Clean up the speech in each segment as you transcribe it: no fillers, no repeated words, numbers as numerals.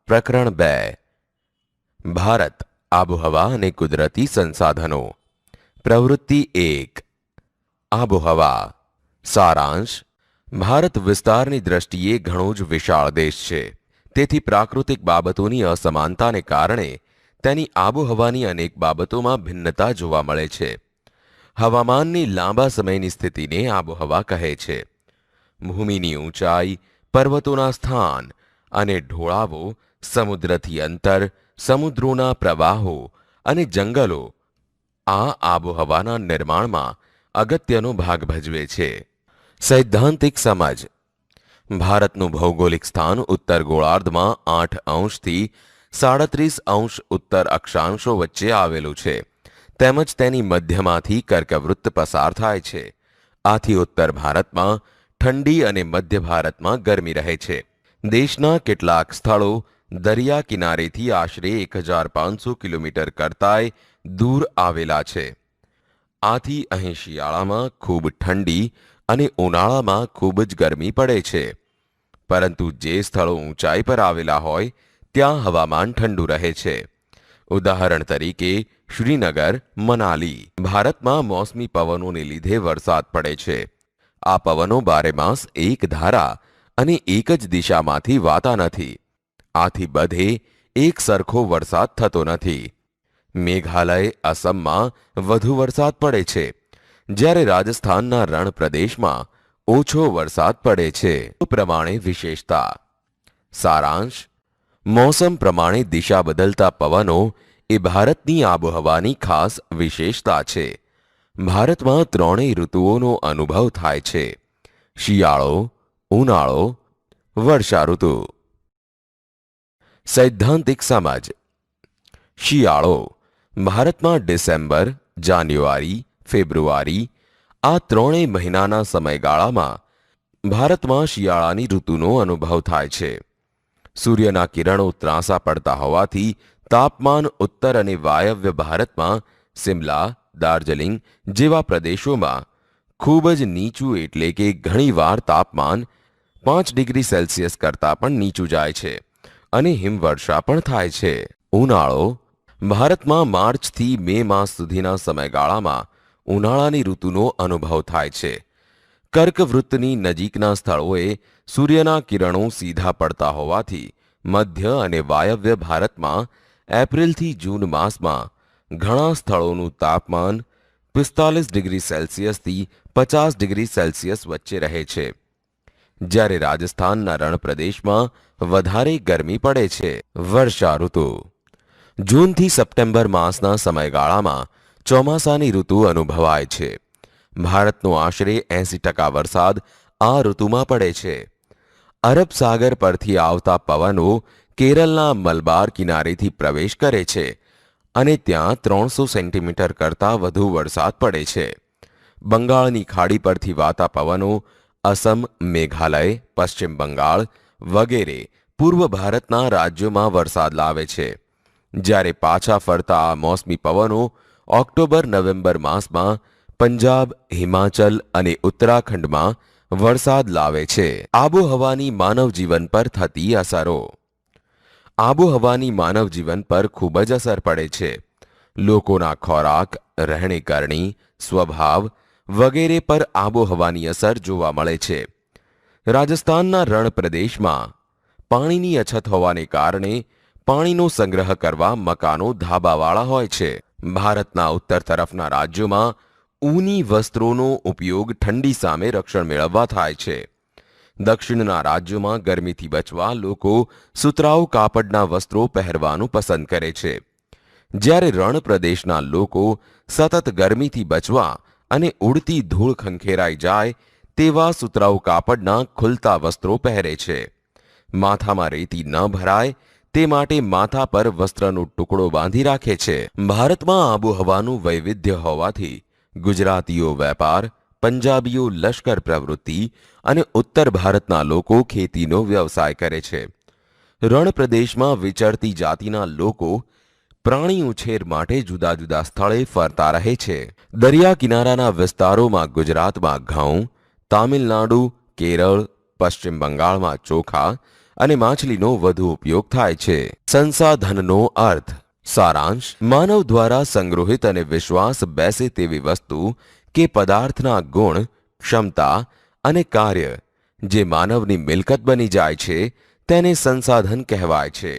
પ્રકરણ 2 ભારત આબોહવા અને કુદરતી સંસાધનો પ્રવૃત્તિ 1 આબોહવા સારાંશ ભારત વિસ્તારની દ્રષ્ટિએ ઘણો જ વિશાળ દેશ છે। તેથી પ્રાકૃતિક બાબતોની અસમાનતાને કારણે તેની આબોહવાની અનેક બાબતોમાં ભિન્નતા જોવા મળે છે। હવામાનની લાંબા સમયની સ્થિતિને આબોહવા કહે છે। ભૂમિની ઊંચાઈ, પર્વતોના સ્થાન અને ઢોળાવો, સમુદ્રથી અંતર, સમુદ્રોના પ્રવાહો અને જંગલો આ આબોહવાના નિર્માણમાં અગત્યનો ભાગ ભજવે છે। સૈદ્ધાંતિક સમજ ભારતનું ભૌગોલિક સ્થાન ઉત્તર ગોળાર્ધમાં 8 અંશથી 37 અંશ ઉત્તર અક્ષાંશો વચ્ચે આવેલું છે, તેમજ તેની મધ્યમાંથી કર્કવૃત્ત પસાર થાય છે। આથી ઉત્તર ભારતમાં ઠંડી અને મધ્ય ભારતમાં ગરમી રહે છે। દેશના કેટલાક સ્થળો દરિયા કિનારેથી આશરે 1500 કિલોમીટર કરતાંય દૂર આવેલા છે। આથી અહીં શિયાળામાં ખૂબ ઠંડી અને ઉનાળામાં ખૂબ જ ગરમી પડે છે। પરંતુ જે સ્થળો ઊંચાઈ પર આવેલા હોય ત્યાં હવામાન ઠંડુ રહે છે। ઉદાહરણ તરીકે શ્રીનગર, મનાલી। ભારતમાં મોસમી પવનોને લીધે વરસાદ પડે છે। આ પવનો બારેમાસ એક ધારા અને એક જ દિશામાંથી વાતા નથી। આથી બધે એક સરખો વરસાદ થતો નથી। મેઘાલય, અસમમાં વધુ વરસાદ પડે છે, જ્યારે રાજસ્થાનના રણ પ્રદેશમાં ઓછો વરસાદ પડે છે। પ્રમાણે વિશેષતા સારાંશ મોસમ પ્રમાણે દિશા બદલતા પવનો એ ભારતની આબોહવાની ખાસ વિશેષતા છે। ભારતમાં ત્રણેય ઋતુઓનો અનુભવ થાય છે: શિયાળો, ઉનાળો, વર્ષા ઋતુ। સૈદ્ધાંતિક સમજ શિયાળો ભારતમાં ડિસેમ્બર, જાન્યુઆરી, ફેબ્રુઆરી આ ત્રણેય મહિનાના સમયગાળામાં ભારતમાં શિયાળાની ઋતુનો અનુભવ થાય છે। સૂર્યના કિરણો ત્રાંસા પડતા હોવાથી તાપમાન ઉત્તર અને વાયવ્ય ભારતમાં સિમલા, દાર્જિલિંગ જેવા પ્રદેશોમાં ખૂબ જ નીચું એટલે કે ઘણીવાર તાપમાન 5 ડિગ્રી સેલ્સિયસ કરતાં પણ નીચું જાય છે અને હિમવર્ષા પણ થાય છે। ઉનાળો ભારતમાં માર્ચથી મે માસ સુધીના સમયગાળામાં ઉનાળાની ઋતુનો અનુભવ થાય છે। કર્કવૃત્તની નજીકના સ્થળોએ સૂર્યના કિરણો સીધા પડતા હોવાથી મધ્ય અને વાયવ્ય ભારતમાં એપ્રિલથી જૂન માસમાં ઘણા સ્થળોનું તાપમાન 45 ડિગ્રી સેલ્સિયસથી 50 ડિગ્રી સેલ્સિયસ વચ્ચે રહે છે, જ્યારે રાજસ્થાનના રણ પ્રદેશમાં વધારે ગરમી પડે છે। વર્ષા ઋતુ જૂનથી સપ્ટેમ્બર માસના સમયગાળામાં ચોમાસાની ઋતુ અનુભવાય છે। ભારતનો આશરે 80% વરસાદ આ ઋતુમાં પડે છે। અરબ સાગર પરથી આવતા પવનો કેરળના મલબાર કિનારેથી પ્રવેશ કરે છે અને ત્યાં 300 સેન્ટીમીટર કરતાં વધુ વરસાદ પડે છે। બંગાળની ખાડી પરથી વાતા પવનો અસમ, મેઘાલય, પશ્ચિમ બંગાળ વગેરે પૂર્વ ભારતના રાજ્યોમાં વરસાદ લાવે છે, જ્યારે પાછા ફરતા આ મોસમી પવનો ઓક્ટોબર-નવેમ્બર માસમાં પંજાબ, હિમાચલ અને ઉત્તરાખંડમાં વરસાદ લાવે છે। આબોહવાની માનવ જીવન પર થતી અસરો આબોહવાની માનવ જીવન પર ખૂબ જ અસર પડે છે। લોકોના ખોરાક, રહેણીકરણી, સ્વભાવ વગેરે પર આબોહવાની અસર જોવા મળે છે। રાજસ્થાનના રણ પ્રદેશમાં પાણીની અછત હોવાને કારણે પાણીનો સંગ્રહ કરવા મકાનો ધાબાવાળા હોય છે। ભારતના ઉત્તર તરફના રાજ્યોમાં ઊની વસ્ત્રોનો ઉપયોગ ઠંડી સામે રક્ષણ મેળવવા થાય છે। દક્ષિણના રાજ્યોમાં ગરમીથી બચવા લોકો સુતરાઉ કાપડના વસ્ત્રો પહેરવાનું પસંદ કરે છે, જ્યારે રણ પ્રદેશના લોકો સતત ગરમીથી બચવા અને ઉડતી ધૂળ ખંખેરાઈ જાય તેવા સુતરાઉ કાપડના ખુલતા વસ્ત્રો પહેરે છે। માથામાં રેતી ન ભરાય તે માટે માથા પર વસ્ત્રનો ટુકડો બાંધી રાખે છે। ભારતમાં આબોહવાનું વૈવિધ્ય હોવાથી ગુજરાતીઓ વેપાર, પંજાબીઓ લશ્કર પ્રવૃત્તિ અને ઉત્તર ભારતના લોકો ખેતીનો વ્યવસાય કરે છે। રણ પ્રદેશમાં વિચરતી જાતિના લોકો પ્રાણી ઉછેર માટે જુદા જુદા સ્થળે ફરતા રહે છે। દરિયા કિનારાના વિસ્તારોમાં ગુજરાતમાં ઘઉં, તામિલનાડુ, કેરળ, પશ્ચિમ બંગાળમાં ચોખા અને માછલીનો વધુ ઉપયોગ થાય છે. સંસાધનનો અર્થ. સારાંશ. માનવ દ્વારા સંગ્રહિત અને વિશ્વાસ બેસે તેવી વસ્તુ કે પદાર્થના ગુણ, ક્ષમતા અને કાર્ય જે માનવની મિલકત બની જાય છે તેને સંસાધન કહેવાય છે.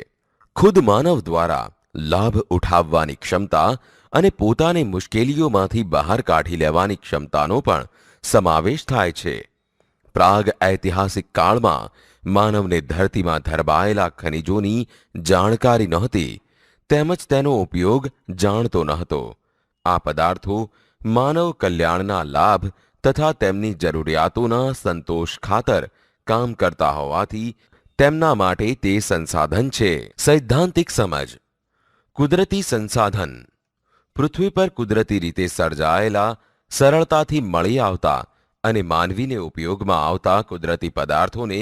ખુદ માનવ દ્વારા લાભ ઉઠાવવાની ક્ષમતા અને પોતાને મુશ્કેલીઓમાંથી બહાર કાઢી લેવાની ક્ષમતાનો પણ સમાવેશ થાય છે. પ્રાગ ઐતિહાસિક કાળમાં માનવને ધરતીમાં ધરબાયેલા ખનિજોની જાણકારી નહોતી, તેમજ તેનો ઉપયોગ જાણતો ન હતો. આ પદાર્થો માનવ કલ્યાણના લાભ તથા તેમની જરૂરિયાતોના સંતોષ ખાતર કામ કરતા હોવાથી તેમના માટે તે સંસાધન છે. સૈદ્ધાંતિક સમજ. કુદરતી સંસાધન પૃથ્વી પર કુદરતી રીતે સર્જાયેલા, સરળતાથી મળી આવતા અને માનવીને ઉપયોગમાં આવતા કુદરતી પદાર્થોને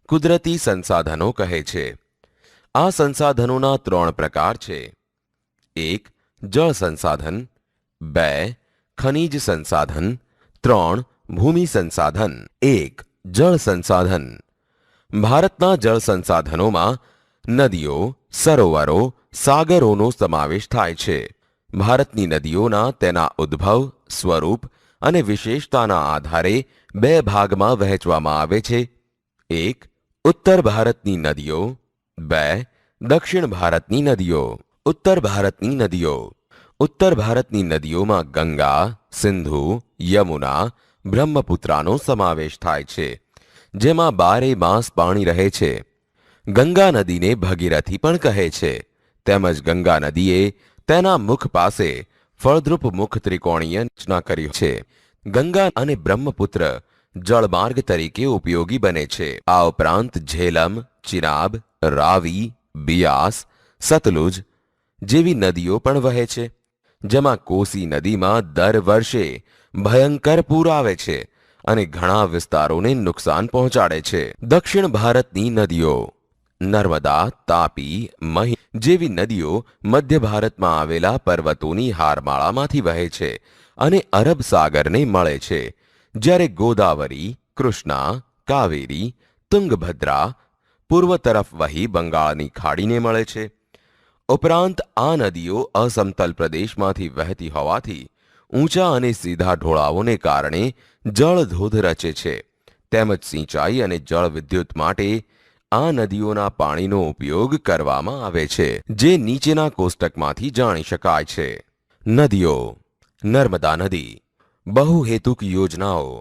કુદરતી સંસાધનો કહે છે. આ સંસાધનોના 3 પ્રકાર છે. 1. જળ સંસાધન, 2. ખનિજ સંસાધન, 3. ભૂમિ સંસાધન. 1. જળ સંસાધન. ભારતના જળ સંસાધનોમાં નદીઓ, સરોવરો, સાગરોનો સમાવેશ થાય છે. ભારતની નદીઓના તેના ઉદ્ભવ, સ્વરૂપ અને વિશેષતાના આધારે 2 ભાગમાં વહેંચવામાં આવે છે. 1. ઉત્તર ભારતની નદીઓ, 2. દક્ષિણ ભારતની નદીઓ. ઉત્તર ભારતની નદીઓ. ઉત્તર ભારતની નદીઓમાં ગંગા, સિંધુ, યમુના, બ્રહ્મપુત્રાનો સમાવેશ થાય છે, જેમાં 12 માસ પાણી રહે છે. ગંગા નદીને ભગીરથી પણ કહે છે. તેમજ ગંગા નદીએ તેના મુખ પાસે ફળદ્રુપ મુખ ત્રિકોણીય રચના કરી છે. ગંગા અને બ્રહ્મપુત્ર જળમાર્ગ તરીકે ઉપયોગી બને છે. આ ઉપરાંત ઝેલમ, ચિનાબ, રાવી, બિયાસ, સતલુજ જેવી નદીઓ પણ વહે છે, જેમાં કોસી નદીમાં દર વર્ષે ભયંકર પૂર આવે છે અને ઘણા વિસ્તારોને નુકસાન પહોંચાડે છે. દક્ષિણ ભારતની નદીઓ. નર્મદા, તાપી, મહી જેવી નદીઓ મધ્ય ભારતમાં આવેલા પર્વતોની હારમાળામાંથી વહે છે અને અરબ સાગરને મળે છે, જ્યારે ગોદાવરી, કૃષ્ણા, કાવેરી, તુંગભદ્રા પૂર્વ તરફ વહી બંગાળની ખાડીને મળે છે. ઉપરાંત આ નદીઓ અસમતલ પ્રદેશમાંથી વહેતી હોવાથી ઊંચા અને સીધા ઢોળાવોને કારણે જળધોધ રચે છે. તેમજ સિંચાઈ અને જળ વિદ્યુત માટે આ નદીઓના પાણીનો ઉપયોગ કરવામાં આવે છે, જે નીચેના કોષ્ટકમાંથી જાણી શકાય છે. નદીઓ. નર્મદા નદી. બહુહેતુક યોજનાઓ.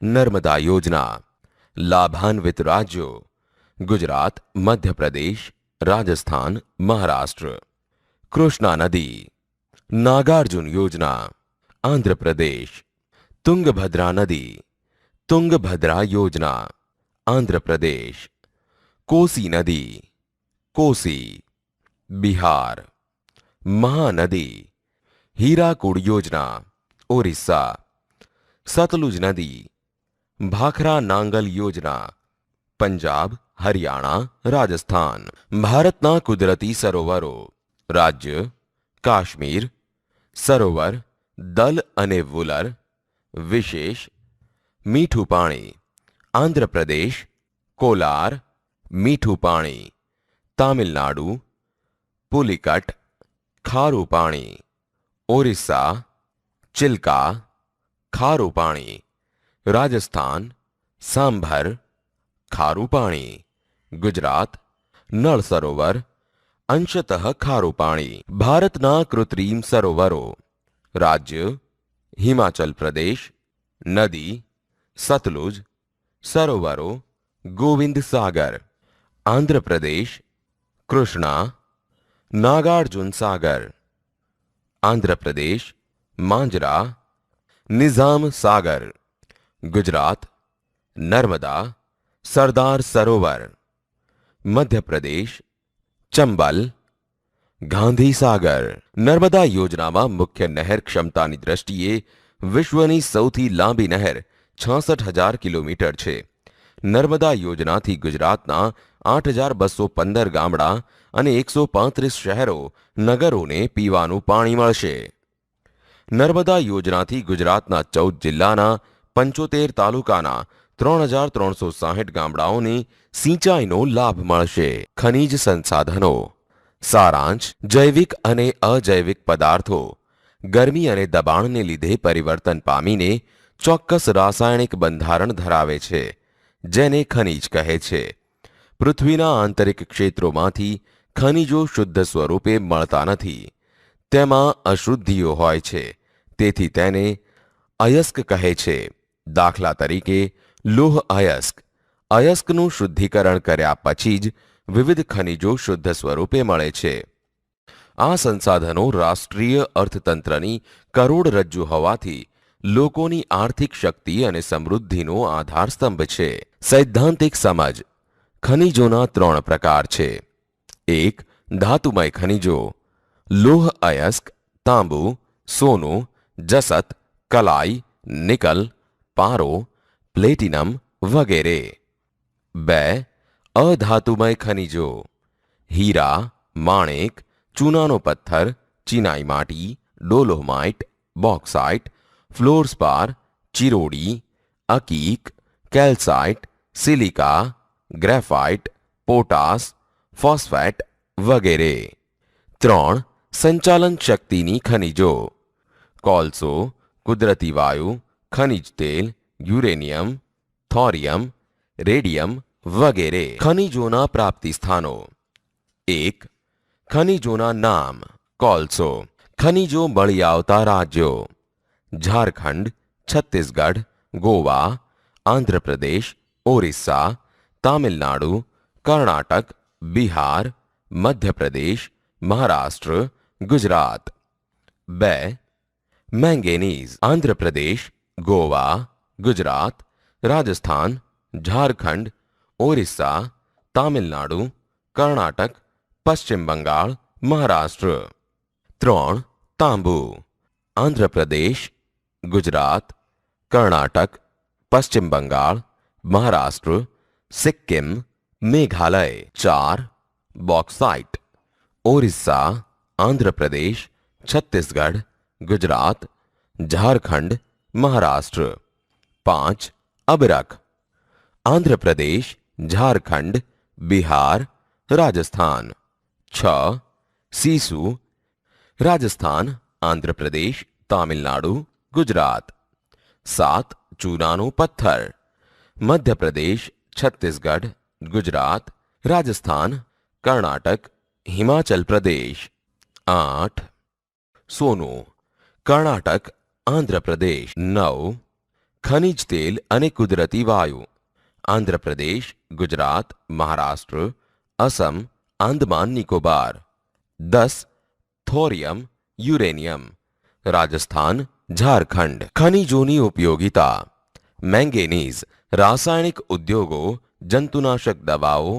નર્મદા યોજના. લાભાન્વિત રાજ્યો: ગુજરાત, મધ્યપ્રદેશ, રાજસ્થાન, મહારાષ્ટ્ર. કૃષ્ણા નદી. નાગાર્જુન યોજના, આંધ્રપ્રદેશ. તુંગભદ્રા નદી. તુંગભદ્રા યોજના, આંધ્રપ્રદેશ. કોસી નદી. કોસી, બિહાર. મહાનદી. હીરાકુડ યોજના, ઓરિસ્સા. સતલુજ નદી. ભાખરા નાંગલ યોજના, પંજાબ, હરિયાણા, રાજસ્થાન. ભારતના કુદરતી સરોવરો. રાજ્ય: કાશ્મીર. સરોવર: દલ અને વુલર. વિશેષ: મીઠું પાણી. આંધ્રપ્રદેશ: કોલાર, મીઠું પાણી. તામિલનાડુ: પુલિકટ, ખારું પાણી. ઓરિસ્સા: ચિલ્કા, ખારું પાણી. રાજસ્થાન: સાંભર, ખારું પાણી. ગુજરાત: નળ સરોવર, અંશતઃ ખારું પાણી. ભારતના કૃત્રિમ સરોવરો. રાજ્ય: હિમાચલ પ્રદેશ. નદી: સતલુજ. સરોવરો: ગોવિંદ સાગર. આંધ્રપ્રદેશ: કૃષ્ણા, નાગાર્જુન સાગર. આંધ્રપ્રદેશ: માંજરા, નિઝામ સાગર. ગુજરાત: નર્મદા, સરદાર સરોવર. મધ્યપ્રદેશ: ચંબલ, ગાંધી સાગર. નર્મદા યોજનામાં મુખ્ય નહેર ક્ષમતાની દ્રષ્ટિએ વિશ્વની સૌથી લાંબી નહેર 66,000 કિલોમીટર છે. નર્મદા યોજનાથી ગુજરાતના 8,215 ગામડા અને 135 શહેરો, નગરોને પીવાનું પાણી મળશે. નર્મદા યોજનાથી ગુજરાતના 14 જિલ્લાના 75 તાલુકાના 3,360 ગામડાઓને સિંચાઈનો લાભ મળશે. ખનિજ સંસાધનો. સારાંશ: જૈવિક અને અજૈવિક પદાર્થો ગરમી અને દબાણને લીધે પરિવર્તન પામીને ચોક્કસ રાસાયણિક બંધારણ ધરાવે છે, જેને ખનિજ કહે છે. પૃથ્વીના આંતરિક ક્ષેત્રોમાંથી ખનિજો શુદ્ધ સ્વરૂપે મળતા નથી. તેમાં અશુદ્ધિઓ હોય છે, તેથી તેને અયસ્ક કહે છે. દાખલા તરીકે લોહ અયસ્ક. અયસ્કનું શુદ્ધિકરણ કર્યા પછી જ વિવિધ ખનિજો શુદ્ધ સ્વરૂપે મળે છે. આ સંસાધનો રાષ્ટ્રીય અર્થતંત્રની કરોડરજ્જુ હોવાથી લોકોની આર્થિક શક્તિ અને સમૃદ્ધિનો આધારસ્તંભ છે. સૈદ્ધાંતિક સમજ. ખનિજોના 3 પ્રકાર છે. 1. ધાતુમય ખનિજો: લોહ અયસ્ક, તાંબુ, સોનું, જસત, કલાઈ, નિકલ, પારો, પ્લેટિનમ વગેરે. 2. અધાતુમય ખનિજો: હીરા, માણેક, ચૂનાનો પથ્થર, ચિનાઈ માટી, ડોલોમાઇટ, બોક્સાઇટ, ફ્લોરસ્પાર, ચિરોડી, અકીક, calcite, silica, graphite, potash, phosphate વગેરે. 3. સંચાલન શક્તિની ખનિજો: કોલસો, કુદરતી વાયુ, ખનિજ તેલ, યુરેનિયમ, થોરિયમ, રેડિયમ વગેરે. ખનિજોના પ્રાપ્તિ સ્થાનો. 1. ખનિજોના નામ. કોલસો. ખનિજો મળી આવતા રાજ્યો: ઝારખંડ, છત્તીસગઢ, ગોવા, આંધ્રપ્રદેશ, ઓરિસ્સા, તામિલનાડુ, કર્ણાટક, બિહાર, મધ્યપ્રદેશ, મહારાષ્ટ્ર, ગુજરાત. 2. મેંગેનીઝ. આંધ્રપ્રદેશ, ગોવા, ગુજરાત, રાજસ્થાન, ઝારખંડ, ઓરિસ્સા, તામિલનાડુ, કર્ણાટક, પશ્ચિમ બંગાળ, મહારાષ્ટ્ર. 3. તાંબુ. આંધ્રપ્રદેશ, ગુજરાત, કર્ણાટક, પશ્ચિમ બંગાળ, મહારાષ્ટ્ર, સિક્કિમ, મેઘાલય. 4. બોક્સાઇટ. ઓરિસ્સા, આંધ્રપ્રદેશ, છત્તીસગઢ, ગુજરાત, ઝારખંડ, મહારાષ્ટ્ર. 5. અબરખ. આંધ્રપ્રદેશ, ઝારખંડ, બિહાર, રાજસ્થાન. 6. સીસુ. રાજસ્થાન, આંધ્રપ્રદેશ, તામિલનાડુ, ગુજરાત. 7. ચૂનાનો પથ્થર. મધ્યપ્રદેશ, છત્તીસગઢ, ગુજરાત, રાજસ્થાન, કર્ણાટક, હિમાચલ પ્રદેશ. 8. સોનું. કર્ણાટક, આંધ્રપ્રદેશ. 9. ખનિજ તેલ અને કુદરતી વાયુ. આંધ્રપ્રદેશ, ગુજરાત, મહારાષ્ટ્ર, અસમ, આંદમાન નિકોબાર. 10. થોરિયમ, યુરેનિયમ. રાજસ્થાન, ઝારખંડ. ખનિજોની ઉપયોગિતા. મેંગેનીઝ રાસાયણિક ઉદ્યોગો, જંતુનાશક દવાઓ,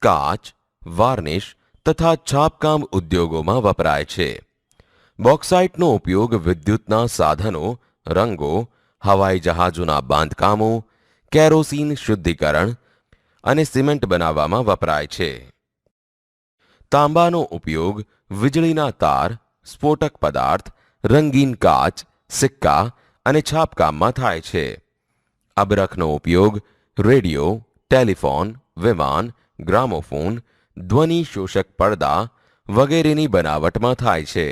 કાચ, વાર્નિશ તથા છાપકામ ઉદ્યોગોમાં વપરાય છે. બોક્સાઇટનો ઉપયોગ વિદ્યુતના સાધનો, રંગો, હવાઈ જહાજોના બાંધકામો, કેરોસીન શુદ્ધિકરણ અને સિમેન્ટ બનાવવામાં વપરાય છે. તાંબાનો ઉપયોગ વીજળીના તાર, સ્ફોટક પદાર્થ, રંગીન કાચ, સિક્કા અને છાપકામમાં થાય છે. અબરખનો ઉપયોગ રેડિયો, ટેલિફોન, વિમાન, ગ્રામોફોન, ધ્વનિ શોષક પડદા વગેરેની બનાવટમાં થાય છે.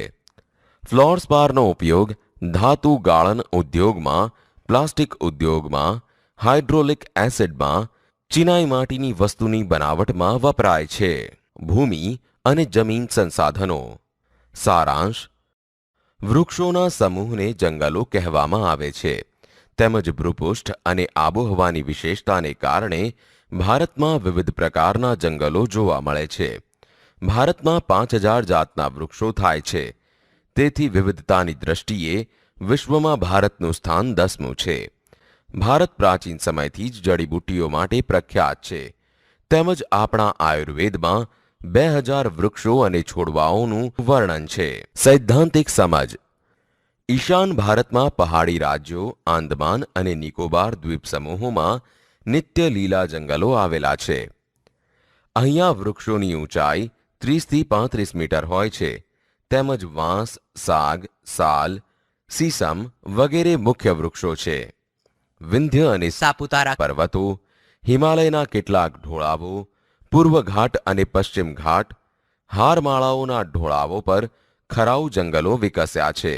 ફ્લોરસ્પારનો ઉપયોગ ધાતુ ગાળણ ઉદ્યોગમાં, પ્લાસ્ટિક ઉદ્યોગમાં, હાઇડ્રોલિક એસિડમાં, ચિનાઈ માટીની વસ્તુની બનાવટમાં વપરાય છે. ભૂમિ અને જમીન સંસાધનો. સારાંશ: વૃક્ષોના સમૂહને જંગલો કહેવામાં આવે છે. તેમજ ભૂપૃષ્ઠ અને આબોહવાની વિશેષતાને કારણે ભારતમાં વિવિધ પ્રકારના જંગલો જોવા મળે છે. ભારતમાં 5,000 જાતના વૃક્ષો થાય છે. તેથી વિવિધતાની દ્રષ્ટિએ વિશ્વમાં ભારતનું સ્થાન 10મું છે. ભારત પ્રાચીન સમયથી જ જડીબુટ્ટીઓ માટે પ્રખ્યાત છે. તેમજ આપણા આયુર્વેદમાં 2,000 વૃક્ષો અને છોડવાઓનું વર્ણન છે. સૈદ્ધાંતિક સમજ. ઈશાન ભારતમાં પહાડી રાજ્યો, આંદમાન અને નિકોબાર દ્વીપ સમૂહોમાં નિત્ય લીલા જંગલો આવેલા છે. અહીંયા વૃક્ષોની ઊંચાઈ 30થી 35 મીટર હોય છે. તેમજ વાંસ, સાગ, સાલ, સીસમ વગેરે મુખ્ય વૃક્ષો છે. વિંધ્ય અને સાપુતારા પર્વતો, હિમાલયના કેટલાક ઢોળાવો, પૂર્વ ઘાટ અને પશ્ચિમ ઘાટ, હારમાળાઓના ઢોળાવો પર ખરાઉ જંગલો વિકસ્યા છે,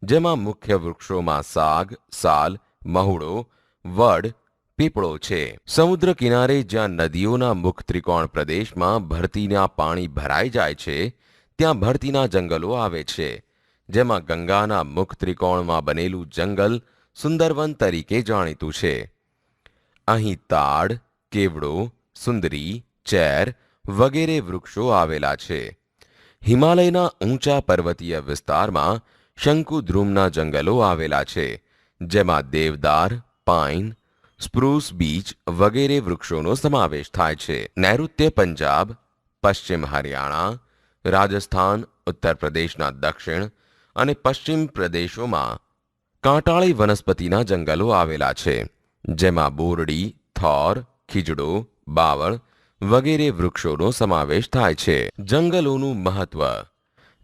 જેમાં મુખ્ય વૃક્ષોમાં સાગ, સાલ, મહુડો, વડ, પીપળો છે. સમુદ્ર કિનારે જ્યાં નદીઓના મુખ ત્રિકોણ પ્રદેશમાં ભરતીના પાણી ભરાઈ જાય છે, ત્યાં ભરતીના જંગલો આવે છે, જેમાં ગંગાના મુખ ત્રિકોણમાં બનેલું જંગલ સુંદરવન તરીકે જાણીતું છે. અહીં તાડ, કેવડો, સુંદરી, ચેર વગેરે વૃક્ષો આવેલા છે. હિમાલયના ઊંચા પર્વતીય વિસ્તારમાં શંકુદ્રુમના જંગલો આવેલા છે, જેમાં દેવદાર, પાઇન, સ્પ્રૂસ બીચ વગેરે વૃક્ષોનો સમાવેશ થાય છે. નૈઋત્ય પંજાબ, પશ્ચિમ હરિયાણા, રાજસ્થાન, ઉત્તર પ્રદેશના દક્ષિણ અને પશ્ચિમ પ્રદેશોમાં કાંટાળી વનસ્પતિના જંગલો આવેલા છે, જેમાં બોરડી, થોર, ખીજડો, બાવળ વગેરે વૃક્ષોનો સમાવેશ થાય છે. જંગલોનું મહત્વ.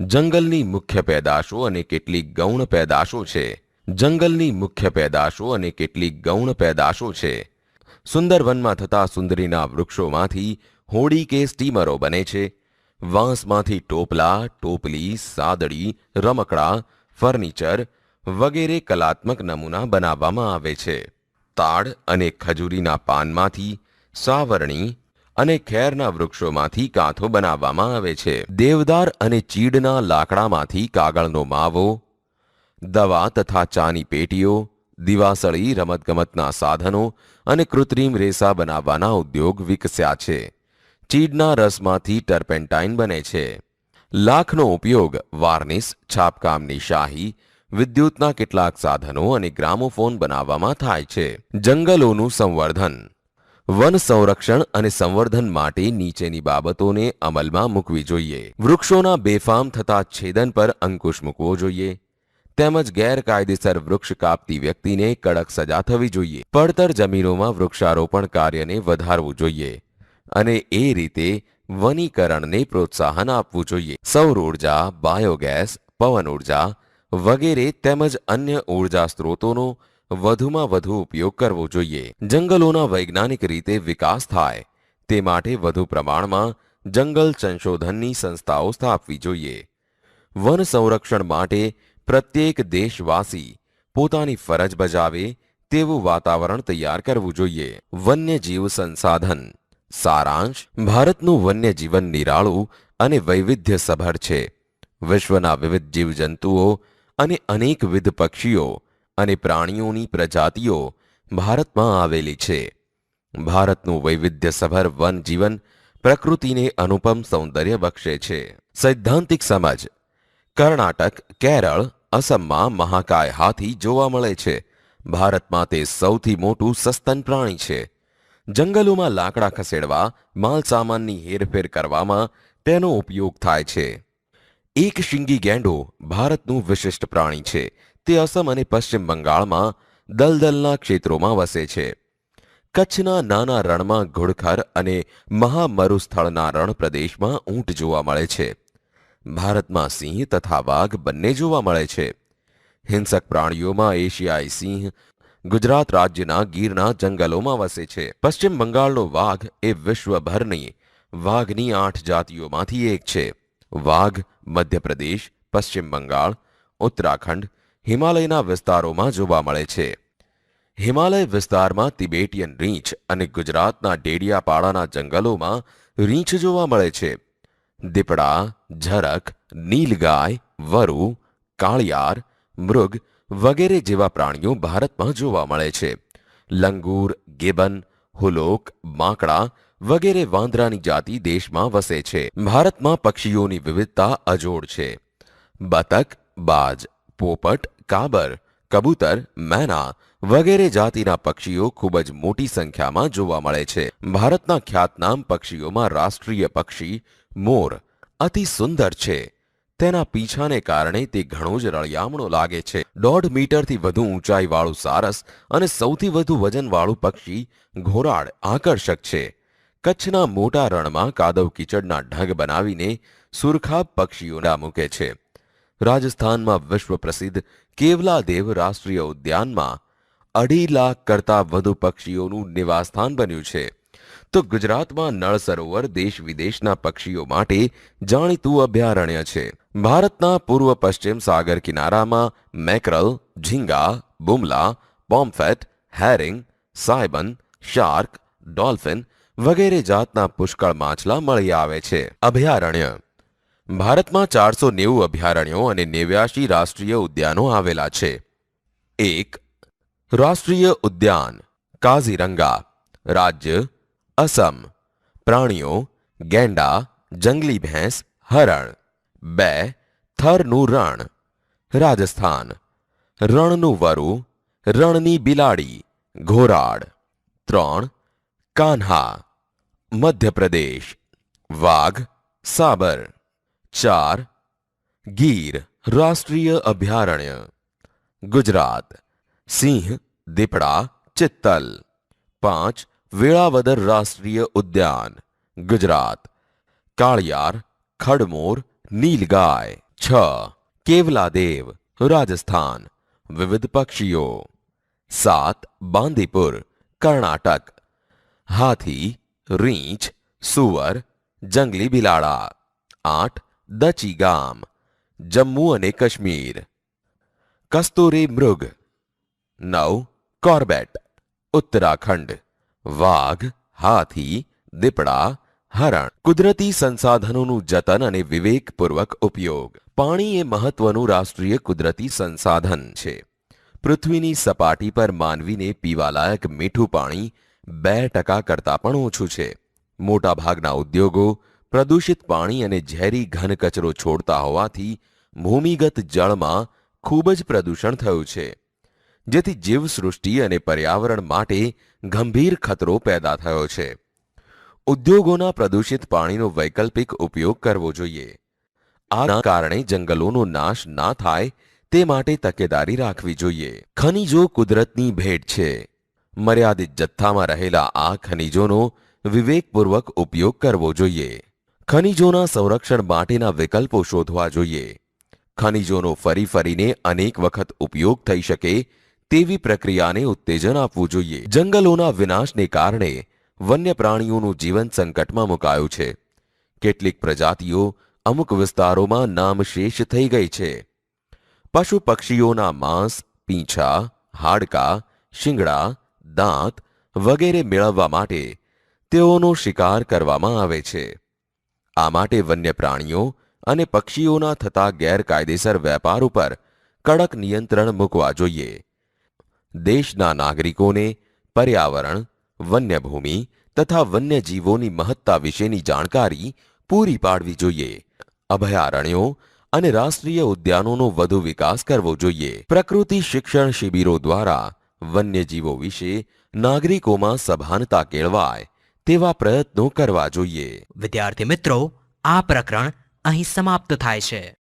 જંગલની મુખ્ય પેદાશો અને કેટલીક ગૌણ પેદાશો છે. જંગલની મુખ્ય પેદાશો અને કેટલીક ગૌણ પેદાશો છે. સુંદરવનમાં થતા સુંદરીના વૃક્ષોમાંથી હોડી કે સ્ટીમરો બને છે. વાંસમાંથી ટોપલા, ટોપલી, સાદડી, રમકડા, ફર્નિચર વગેરે કલાત્મક નમૂના બનાવવામાં આવે છે. તાડ અને ખજૂરીના પાનમાંથી સાવરણી અને ખેરના વૃક્ષોમાંથી કાંથો બનાવવામાં આવે છે. દેવદાર અને ચીડના લાકડામાંથી કાગળનો માવો, દવા તથા ચાની પેટીઓ, દિવાસળી, રમતગમતના સાધનો અને કૃત્રિમ રેસા બનાવવાના ઉદ્યોગ વિકસ્યા છે. ચીડના રસમાંથી ટર્પેન્ટાઇન બને છે. લાખનો ઉપયોગ વાર્નિશ, છાપકામની શાહી, વિદ્યુતના કેટલાક સાધનો અને ગ્રામોફોન બનાવવામાં થાય છે. જંગલોનું સંવર્ધન. વન સંરક્ષણ અને સંવર્ધન માટે નીચેની બાબતોને અમલમાં મૂકવી જોઈએ. વૃક્ષોના બેફામ થતા છેદન પર અંકુશ મૂકવો જોઈએ, તેમજ ગેરકાયદેસર વૃક્ષ કાપતી વ્યક્તિને કડક સજા થવી જોઈએ. પડતર જમીનોમાં વૃક્ષારોપણ કાર્યને વધારવું જોઈએ અને એ રીતે વનીકરણને પ્રોત્સાહન આપવું જોઈએ. સૌર ઉર્જા, બાયોગેસ, પવન ઉર્જા વગેરે તેમજ અન્ય ઉર્જા સ્ત્રોતોનો વધુમાં વધુ ઉપયોગ કરવો જોઈએ. જંગલોના વૈજ્ઞાનિક રીતે વિકાસ થાય તે માટે વધુ પ્રમાણમાં જંગલ સંશોધનની સંસ્થાઓ સ્થાપવી જોઈએ. વન સંરક્ષણ માટે પ્રત્યેક દેશવાસી પોતાની ફરજ બજાવે તેવું વાતાવરણ તૈયાર કરવું જોઈએ. વન્યજીવ સંસાધન. સારાંશ. ભારતનું વન્યજીવન નિરાળું અને વૈવિધ્યસભર છે. વિશ્વના વિવિધ જીવજંતુઓ અને અનેકવિધ પક્ષીઓ અને પ્રાણીઓની પ્રજાતિઓ ભારતમાં આવેલી છે. ભારતનું વૈવિધ્યસભર વન જીવન પ્રકૃતિને અનુપમ સૌંદર્ય બક્ષે છે. સૈદ્ધાંતિક સમજ. કર્ણાટક, કેરળ, અસમમાં મહાકાય હાથી જોવા મળે છે. ભારતમાં તે સૌથી મોટું સસ્તન પ્રાણી છે. જંગલોમાં લાકડા ખસેડવા, માલસામાનની હેરફેર કરવામાં તેનો ઉપયોગ થાય છે. એક શિંગી ગેંડો ભારતનું વિશિષ્ટ પ્રાણી છે. તે અસમ અને પશ્ચિમ બંગાળમાં દલદલના ક્ષેત્રોમાં વસે છે. કચ્છના નાના રણમાં ઘુડખર અને મહામરુસ્થળના રણ પ્રદેશમાં ઊંટ જોવા મળે છે. ભારતમાં સિંહ તથા વાઘ બંને જોવા મળે છે. હિંસક પ્રાણીઓમાં એશિયાઈ સિંહ ગુજરાત રાજ્યના ગીરના જંગલોમાં વસે છે. પશ્ચિમ બંગાળનો વાઘ એ વિશ્વભરની વાઘની 8 જાતિઓમાંથી એક છે. વાઘ મધ્યપ્રદેશ, પશ્ચિમ બંગાળ, ઉત્તરાખંડ, હિમાલયના વિસ્તારોમાં જોવા મળે છે. હિમાલય વિસ્તારમાં તિબેટિયન રીંછ અને ગુજરાતના ડેડિયાપાડાના જંગલોમાં રીંછ જોવા મળે છે. દીપડા, ઝરખ, નીલગાય, વરુ, કાળિયાર, મૃગ વગેરે જેવા પ્રાણીઓ ભારતમાં જોવા મળે છે. લંગૂર, ગિબન, હુલોક, માકડા વગેરે વાંદરાની જાતિ દેશમાં વસે છે. ભારતમાં પક્ષીઓની વિવિધતા અજોડ છે. બતક, બાજ, પોપટ, કાબર, કબૂતર, મેના વગેરે જાતિના પક્ષીઓ ખૂબ જ મોટી સંખ્યામાં જોવા મળે છે. ભારતના ખ્યાતનામ પક્ષીઓમાં રાષ્ટ્રીય પક્ષી મોર અતિ સુંદર છે. તેના પીછાને કારણે તે ઘણો જ રળિયામણો લાગે છે. 1.5 મીટરથી વધુ ઊંચાઈવાળું સારસ અને સૌથી વધુ વજનવાળું પક્ષી ઘોરાડ આકર્ષક છે. કચ્છના મોટા રણમાં કાદવ કીચડના ઢગ બનાવીને સુરખાબ પક્ષીઓના મૂકે છે. રાજસ્થાનમાં વિશ્વ પ્રસિદ્ધ કેવલાદેવ રાષ્ટ્રીય ઉદ્યાનમાં 2.5 લાખ કરતાં વધુ પક્ષીઓનું નિવાસસ્થાન બન્યું છે. તો ગુજરાતમાં નળ સરોવર દેશ વિદેશના પક્ષીઓ માટે જાણીતું અભયારણ્ય છે. ભારતના પૂર્વ પશ્ચિમ સાગર કિનારામાં મેકરલ, ઝીંગા, બુમલા, પોમ્ફેટ, હેરિંગ, સાયબન, શાર્ક, ડોલ્ફિન વગેરે જાતના પુષ્કળ માછલા મળી આવે છે. અભયારણ્ય ભારતમાં 490 અભયારણ્યો અને 89 રાષ્ટ્રીય ઉદ્યાનો આવેલા છે. 1. રાષ્ટ્રીય ઉદ્યાન કાઝીરંગા, રાજ્ય અસમ, પ્રાણીઓ ગેંડા, જંગલી ભેંસ, હરણ. 2. થરનું રણ, રાજસ્થાન, રણનું વરુ, રણની બિલાડી, ઘોરાડ. 3. કાન્હા, મધ્યપ્રદેશ, વાઘ, સાબર. 4. ગીર રાષ્ટ્રીય અભયારણ્ય, ગુજરાત, સિંહ, દીપડા, ચિત્તલ. 5. વેળાવદર રાષ્ટ્રીય ઉદ્યાન, ગુજરાત, કાળિયાર, ખડમોર, નીલગાય. 6. કેવલાદેવ, રાજસ્થાન, વિવિધ પક્ષીઓ. 7. બાંદીપુર, કર્ણાટક, હાથી, રીંછ, સુવર, જંગલી બિલાડા. 8. દચી ગામ, જમ્મુ અને કાશ્મીર, કસ્તુરી મૃગ. 9. કોર્બેટ, ઉત્તરાખંડ, વાઘ, હાથી, દીપડા, હરણ. કુદરતી સંસાધનોનું જતન અને વિવેકપૂર્વક ઉપયોગ. પાણી એ મહત્વનું રાષ્ટ્રીય કુદરતી સંસાધન છે. પૃથ્વીની સપાટી પર માનવીને પીવાલાયક મીઠું પાણી 2% કરતાં પણ ઓછું છે. મોટાભાગના ઉદ્યોગો પ્રદૂષિત પાણી અને ઝેરી ઘન કચરો છોડતા હોવાથી ભૂમિગત જળમાં ખૂબ જ પ્રદૂષણ થયું છે, જેથી જીવસૃષ્ટિ અને પર્યાવરણ માટે ગંભીર ખતરો પેદા થયો છે. ઉદ્યોગોના પ્રદૂષિત પાણીનો વૈકલ્પિક ઉપયોગ કરવો જોઈએ. આના કારણે જંગલોનો નાશ ના થાય તે માટે તકેદારી રાખવી જોઈએ. ખનિજો કુદરતની ભેટ છે. મર્યાદિત જથ્થામાં રહેલા આ ખનિજોનો વિવેકપૂર્વક ઉપયોગ કરવો જોઈએ. ખનિજોના સંરક્ષણ માટેના વિકલ્પો શોધવા જોઈએ. ખનિજોનો ફરી ફરીને અનેક વખત ઉપયોગ થઈ શકે તેવી પ્રક્રિયાને ઉત્તેજન આપવું જોઈએ. જંગલોના વિનાશને કારણે વન્ય પ્રાણીઓનું જીવન સંકટમાં મુકાયું છે. કેટલીક પ્રજાતિઓ અમુક વિસ્તારોમાં નામશેષ થઈ ગઈ છે. પશુ પક્ષીઓના માંસ, પીંછા, હાડકાં, શિંગડા, દાંત વગેરે મેળવવા માટે તેઓનો શિકાર કરવામાં આવે છે. આ માટે વન્ય પ્રાણીઓ અને પક્ષીઓના થતા ગેરકાયદેસર વેપાર ઉપર કડક નિયંત્રણ મૂકવા જોઈએ. દેશના નાગરિકોને પર્યાવરણ, વન્યભૂમિ તથા વન્યજીવોની મહત્તા વિશેની જાણકારી પૂરી પાડવી જોઈએ. અભયારણ્યો અને રાષ્ટ્રીય ઉદ્યાનોનો વધુ વિકાસ કરવો જોઈએ. પ્રકૃતિ શિક્ષણ શિબિરો દ્વારા વન્યજીવો વિશે નાગરિકોમાં સભાનતા કેળવાય તેવા પ્રયત્નો કરવા જોઈએ. વિદ્યાર્થી મિત્રો, આ પ્રકરણ અહીં સમાપ્ત થાય છે.